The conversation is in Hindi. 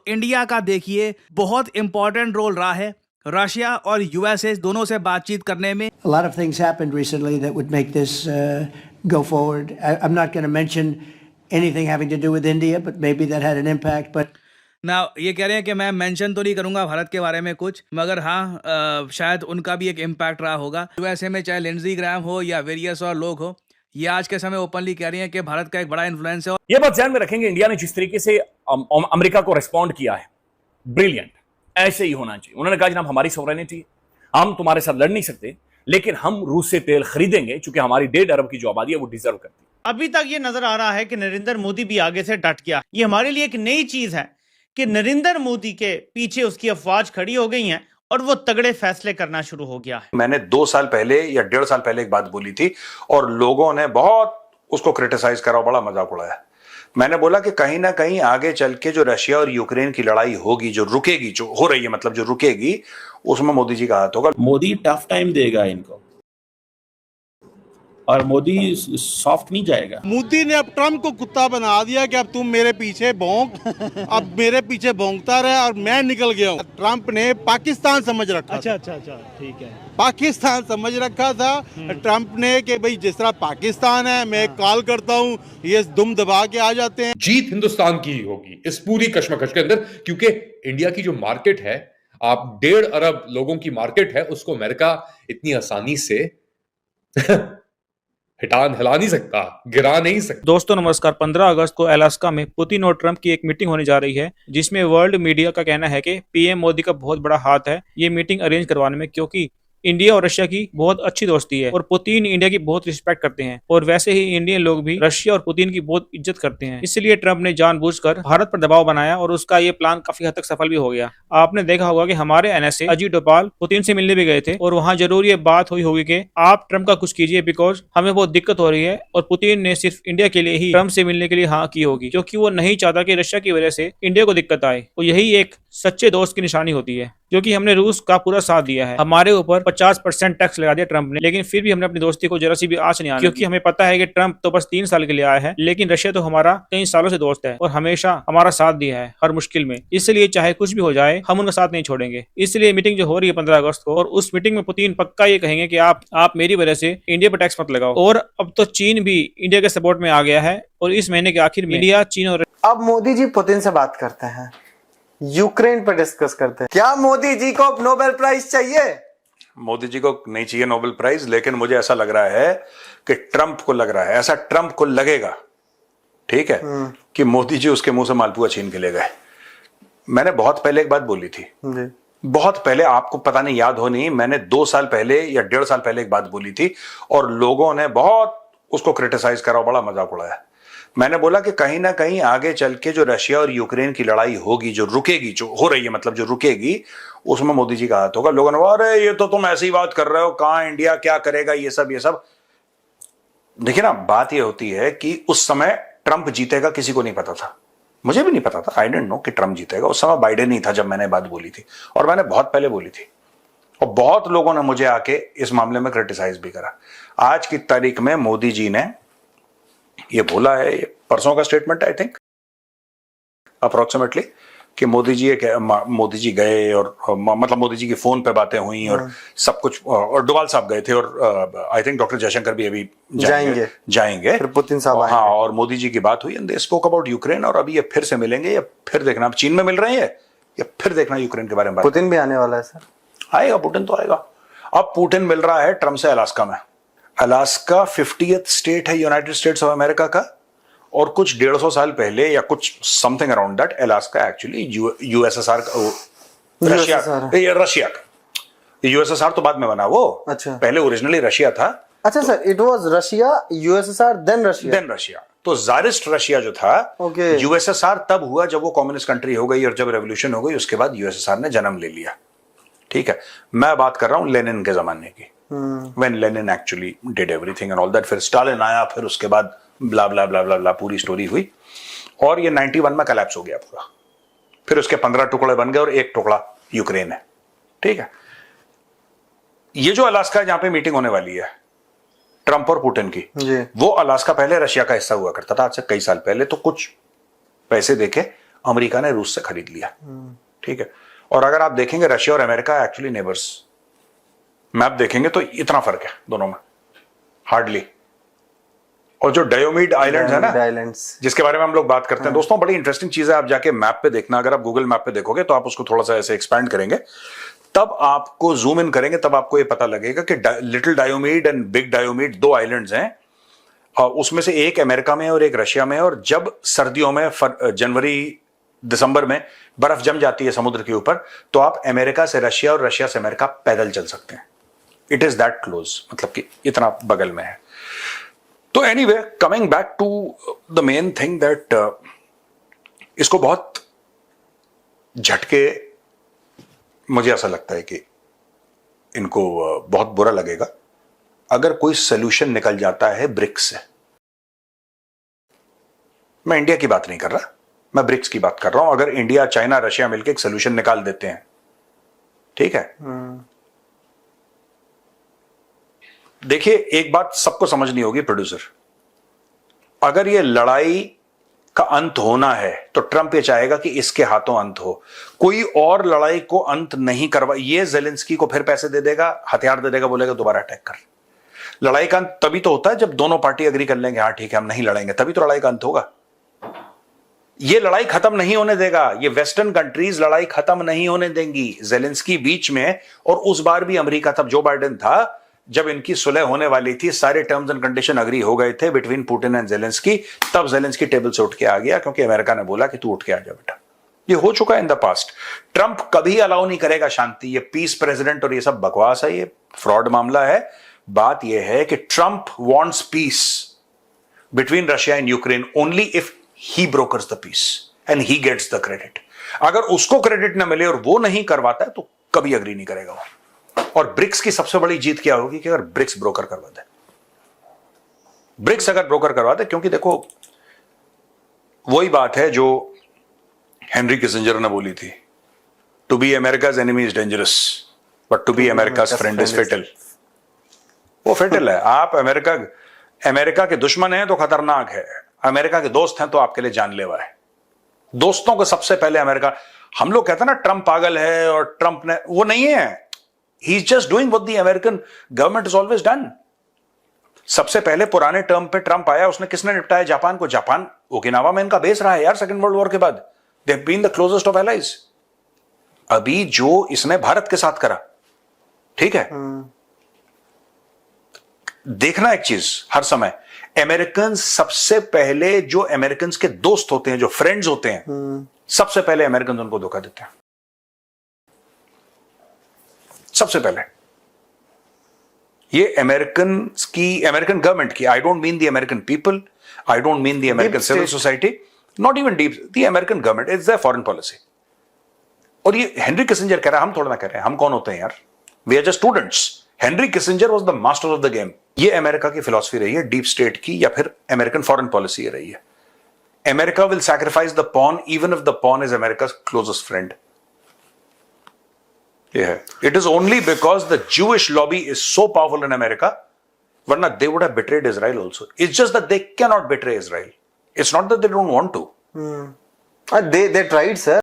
इंडिया का देखिए बहुत इंपॉर्टेंट रोल रहा है रशिया और यूएसए दोनों से बातचीत करने में। A lot of things happened recently that would make this go forward. I'm not going to mention anything having to do with India, but maybe that had an impact. But ना ये कह रहे हैं कि मैं मेंशन तो नहीं करूंगा भारत के बारे में कुछ, मगर हाँ शायद उनका भी एक इम्पैक्ट रहा होगा यूएसए में, चाहे लिंडजी ग्राहम हो या वेरियस और लोग हो। ये आज के समय ओपनली कह रही हैं कि भारत का एक बड़ा इन्फ्लुएंस है। ये बात ध्यान में रखेंगे, इंडिया ने जिस तरीके से अमेरिका को रिस्पॉन्ड किया है, ब्रिलियंट, ऐसे ही होना चाहिए। उन्होंने कहा जनाब हमारी सॉवरेनिटी, हम तुम्हारे साथ लड़ नहीं सकते, लेकिन हम रूस से तेल खरीदेंगे क्योंकि हमारी 1.5 अरब की जो आबादी है वो डिजर्व करती है। अभी तक ये नजर आ रहा है कि नरेंद्र मोदी भी आगे से डट गया। ये हमारे लिए एक नई चीज है कि नरेंद्र मोदी के पीछे उसकी अफवाज खड़ी हो गई हैं और वो तगड़े फैसले करना शुरू हो गया है। मैंने 2 साल पहले या 1.5 साल पहले एक बात बोली थी और लोगों ने बहुत उसको क्रिटिसाइज करा, बड़ा मजाक उड़ाया। मैंने बोला कि कहीं ना कहीं आगे चल के जो रशिया और यूक्रेन की लड़ाई होगी, जो रुकेगी, जो हो रही है मतलब जो रुकेगी, उसमें मोदी जी का हाथ होगा। मोदी टफ टाइम देगा इनको और मोदी सॉफ्ट नहीं जाएगा। मोदी ने अब ट्रम्प को कुत्ता बना दिया कि अब तुम मेरे पीछे भौंक, अब मेरे पीछे भौंकता रहे और मैं निकल गया हूँ। ट्रम्प ने पाकिस्तान समझ रखा। अच्छा, ठीक है, पाकिस्तान समझ रखा था ट्रम्प ने कि भाई जिस तरह पाकिस्तान है, मैं कॉल करता हूँ, ये दुम दबा के आ जाते हैं। जीत हिंदुस्तान की ही होगी इस पूरी कश्मकश के अंदर, क्योंकि इंडिया की जो मार्केट है, आप 1.5 अरब लोगों की मार्केट है, उसको अमेरिका इतनी आसानी से हिला नहीं सकता, गिरा नहीं सकता। दोस्तों नमस्कार। 15 अगस्त को अलास्का में पुतिन और ट्रंप की एक मीटिंग होने जा रही है, जिसमें वर्ल्ड मीडिया का कहना है कि पीएम मोदी का बहुत बड़ा हाथ है ये मीटिंग अरेंज करवाने में, क्योंकि इंडिया और रशिया की बहुत अच्छी दोस्ती है और पुतिन इंडिया की बहुत रिस्पेक्ट करते हैं और वैसे ही इंडियन लोग भी रशिया और पुतिन की बहुत इज्जत करते हैं। इसलिए ट्रंप ने जानबूझकर भारत पर दबाव बनाया और उसका ये प्लान काफी हद तक सफल भी हो गया। आपने देखा होगा कि हमारे एनएसए अजीत डोभाल पुतिन से मिलने भी गए थे और वहां जरूर ये बात हुई होगी कि आप ट्रंप का कुछ कीजिए बिकॉज हमें बहुत दिक्कत हो रही है, और पुतिन ने सिर्फ इंडिया के लिए ही ट्रंप से मिलने के लिए हाँ की होगी, क्योंकि वो नहीं चाहता कि रशिया की वजह से इंडिया को दिक्कत आए। और यही एक सच्चे दोस्त की निशानी होती है, क्योंकि हमने रूस का पूरा साथ दिया है। हमारे ऊपर 50% टैक्स लगा दिया ट्रंप ने, लेकिन फिर भी हमने अपनी दोस्ती को जरा सी भी आंच नहीं आने, क्योंकि हमें पता है कि ट्रंप तो बस 3 साल के लिए आया है, लेकिन रशिया तो हमारा कई सालों से दोस्त है और हमेशा हमारा साथ दिया है हर मुश्किल में। इसलिए चाहे कुछ भी हो जाए हम उनका साथ नहीं छोड़ेंगे। इसलिए मीटिंग जो हो रही है 15 अगस्त को, और उस मीटिंग में पुतिन पक्का ये कहेंगे कि आप मेरी वजह से इंडिया पर टैक्स मत लगाओ। और अब तो चीन भी इंडिया के सपोर्ट में आ गया है और इस महीने के आखिर में इंडिया, चीन और अब मोदी जी पुतिन से बात करते हैं, यूक्रेन पर डिस्कस करते हैं। क्या मोदी जी को नोबेल प्राइज चाहिए? मोदी जी को नहीं चाहिए नोबेल प्राइज, लेकिन मुझे ऐसा लग रहा है कि ट्रंप को लग रहा है, ऐसा ट्रंप को लगेगा, ठीक है, कि मोदी जी उसके मुंह से मालपुआ छीन के ले गए। मैंने बहुत पहले एक बात बोली थी जी। बहुत पहले, आपको पता नहीं याद हो नहीं, मैंने 2 साल पहले या 1.5 साल पहले एक बात बोली थी और लोगों ने बहुत उसको क्रिटिसाइज करा, बड़ा मजाक उड़ाया। मैंने बोला कि कहीं ना कहीं आगे चल के जो रशिया और यूक्रेन की लड़ाई होगी, जो रुकेगी, जो हो रही है मतलब जो रुकेगी, उसमें मोदी जी का हाथ होगा। लोगों ने बोला अरे ये तो तुम ऐसी ही बात कर रहे हो, कहां इंडिया क्या करेगा, ये सब। देखिए ना, बात ये होती है कि उस समय ट्रंप जीतेगा किसी को नहीं पता था, मुझे भी नहीं पता था, आई डिडंट नो कि ट्रंप जीतेगा। उस समय बाइडेन नहीं था जब मैंने बात बोली थी, और मैंने बहुत पहले बोली थी, और बहुत लोगों ने मुझे आके इस मामले में क्रिटिसाइज भी करा। आज की तारीख में मोदी जी ने ये बोला है, ये परसों का स्टेटमेंट आई थिंक अप्रोक्सीमेटली, कि मोदी जी गए और मतलब मोदी जी की फोन पे बातें हुई और सब कुछ, और डोभाल साहब गए थे और आई थिंक डॉक्टर जयशंकर भी अभी जाएंगे फिर पुतिन साहब हाँ, और मोदी जी की बात हुई and they spoke about Ukraine. और अभी ये फिर से मिलेंगे, या फिर देखना आप चीन में मिल रहे हैं, या फिर देखना यूक्रेन के बारे में। पुतिन भी आने वाला है सर, आएगा, पुतिन तो आएगा। अब पुतिन मिल रहा है ट्रम्प से अलास्का में। अलास्का 50th स्टेट है यूनाइटेड स्टेट्स ऑफ अमेरिका का, और कुछ 150 साल पहले या कुछ something around that Alaska actually USSR Russia USSR तो बाद में बना वो। अच्छा, पहले ओरिजिनली रशिया था। अच्छा sir, it was Russia, USSR, then Russia. तो ज़ारिस्ट रशिया जो था, यूएसएसआर तब हुआ जब वो कम्युनिस्ट कंट्री हो गई और जब रेवोल्यूशन हो गई, उसके बाद यूएसएसआर ने जन्म ले लिया। ठीक है, मैं बात कर रहा हूं लेनिन के जमाने की, when Lenin actually did everything and all that. फिर स्टालिन आया, फिर उसके बाद ब्ला ब्ला ब्ला ब्ला ब्ला पूरी स्टोरी हुई, और ये 91 में कोलैप्स हो गया पूरा। फिर उसके 15 टुकड़े बन गए और एक टुकड़ा यूक्रेन है। ठीक है, ये जो अलास्का जहां पे मीटिंग होने वाली है ट्रंप और पुतिन की, वो अलास्का पहले रशिया का हिस्सा हुआ करता था, आज से कई साल पहले। तो कुछ पैसे देके अमेरिका ने रूस से खरीद लिया, ठीक है। और अगर आप देखेंगे रशिया और अमेरिका एक्चुअली नेबर्स, मैप देखेंगे तो इतना फर्क है दोनों में, हार्डली। और जो डायोमीड आइलैंड्स है ना, जिसके बारे में हम लोग बात करते हैं दोस्तों, बड़ी इंटरेस्टिंग चीज है। आप जाके मैप पे देखना, अगर आप गूगल मैप पे देखोगे तो आप उसको थोड़ा सा ऐसे एक्सपैंड करेंगे, तब आपको जूम इन करेंगे, तब आपको ये पता लगेगा कि लिटिल डायोमीड एंड बिग डायोमीड 2 आइलैंड्स हैं, और उसमें से एक अमेरिका में और एक रशिया में। और जब सर्दियों में जनवरी दिसंबर में बर्फ जम जाती है समुद्र के ऊपर, तो आप अमेरिका से रशिया और रशिया से अमेरिका पैदल चल सकते हैं। इट इज दैट क्लोज, मतलब कि इतना बगल में है। तो anyway, coming back to the main thing that इसको बहुत झटके, मुझे ऐसा लगता है कि इनको बहुत बुरा लगेगा अगर कोई सोल्यूशन निकल जाता है ब्रिक्स से। मैं इंडिया की बात नहीं कर रहा, मैं ब्रिक्स की बात कर रहा हूं। अगर इंडिया, चाइना, रशिया मिलकर एक सोल्यूशन निकाल देते हैं, ठीक है। देखिए, एक बात सबको समझनी होगी प्रोड्यूसर, अगर ये लड़ाई का अंत होना है तो ट्रंप ये चाहेगा कि इसके हाथों अंत हो, कोई और लड़ाई को अंत नहीं करवा। ये जेलेंस्की को फिर पैसे दे देगा, हथियार दे देगा, बोलेगा दोबारा अटैक कर। लड़ाई का अंत तभी तो होता है जब दोनों पार्टी एग्री कर लेंगे, हाँ ठीक है हम नहीं लड़ेंगे, तभी तो लड़ाई का अंत होगा। ये लड़ाई खत्म नहीं होने देगा, ये वेस्टर्न कंट्रीज लड़ाई खत्म नहीं होने देंगी। जेलेंस्की बीच में, और उस बार भी अमेरिका, तब जो बाइडेन था, जब इनकी सुलह होने वाली थी, सारे टर्म्स एंड कंडीशन अग्री हो गए थे बिटवीन पुतिन एंड जेलेंस्की, तब जेलेंस्की टेबल से उठ के आ गया, क्योंकि अमेरिका ने बोला कि तू उठ के आ जा बेटा। ये हो चुका है इन द पास्ट। ट्रंप कभी अलाउ नहीं करेगा शांति, ये पीस प्रेसिडेंट और ये सब बकवास है, ये फ्रॉड मामला है। बात यह है कि Trump wants peace between Russia and Ukraine only if he brokers the peace and he gets the credit. अगर उसको क्रेडिट ना मिले और वो नहीं करवाता है तो कभी अग्री नहीं करेगा वो। और ब्रिक्स की सबसे बड़ी जीत क्या होगी कि अगर ब्रिक्स ब्रोकर करवा दे, ब्रिक्स अगर ब्रोकर करवा दे, क्योंकि देखो वही बात है जो हेनरी किसिंजर ने बोली थी, to be America's enemy is dangerous but to be America's friend is fatal. वो फेटल है। आप अमेरिका के दुश्मन हैं तो खतरनाक है, अमेरिका के दोस्त हैं तो आपके लिए जानलेवा है। दोस्तों को सबसे पहले अमेरिका, हम लोग कहते हैं ना ट्रंप पागल है और ट्रंप ने, वो नहीं है। He is just doing what the American government is always done. सबसे पहले पुराने टर्म पे ट्रंप आया, उसने किसने निपटाया? जापान को। जापान ओकिनावा में इनका बेस रहा है यार सेकेंड वर्ल्ड वॉर के बाद। They have been the closest of allies. अभी जो इसने भारत के साथ करा, ठीक है, देखना एक चीज हर समय, अमेरिकन सबसे पहले, जो अमेरिकन के दोस्त होते हैं, जो फ्रेंड्स होते हैं, सबसे पहले अमेरिकन उनको धोखा देते हैं, सबसे पहले। ये अमेरिकन गवर्नमेंट की, I don't mean the American people, I don't mean the American civil society, not even deep, the American government is the foreign policy. और ये हेनरी किसिंजर कह रहा है, हम थोड़ा ना कह रहे हैं। हम कौन होते हैं यार? We are just students. Henry Kissinger was the master of the game. ये अमेरिका की फिलॉसफी रही है, डीप स्टेट की, या फिर अमेरिकन फॉरेन पॉलिसी रही है। America will sacrifice the pawn even if the pawn is अमेरिका's क्लोजेस्ट फ्रेंड। ये है। It is only because the Jewish lobby is so powerful in America, वरना they would have betrayed Israel also. It's just that they cannot betray Israel. It's not that they don't want to. They tried, sir.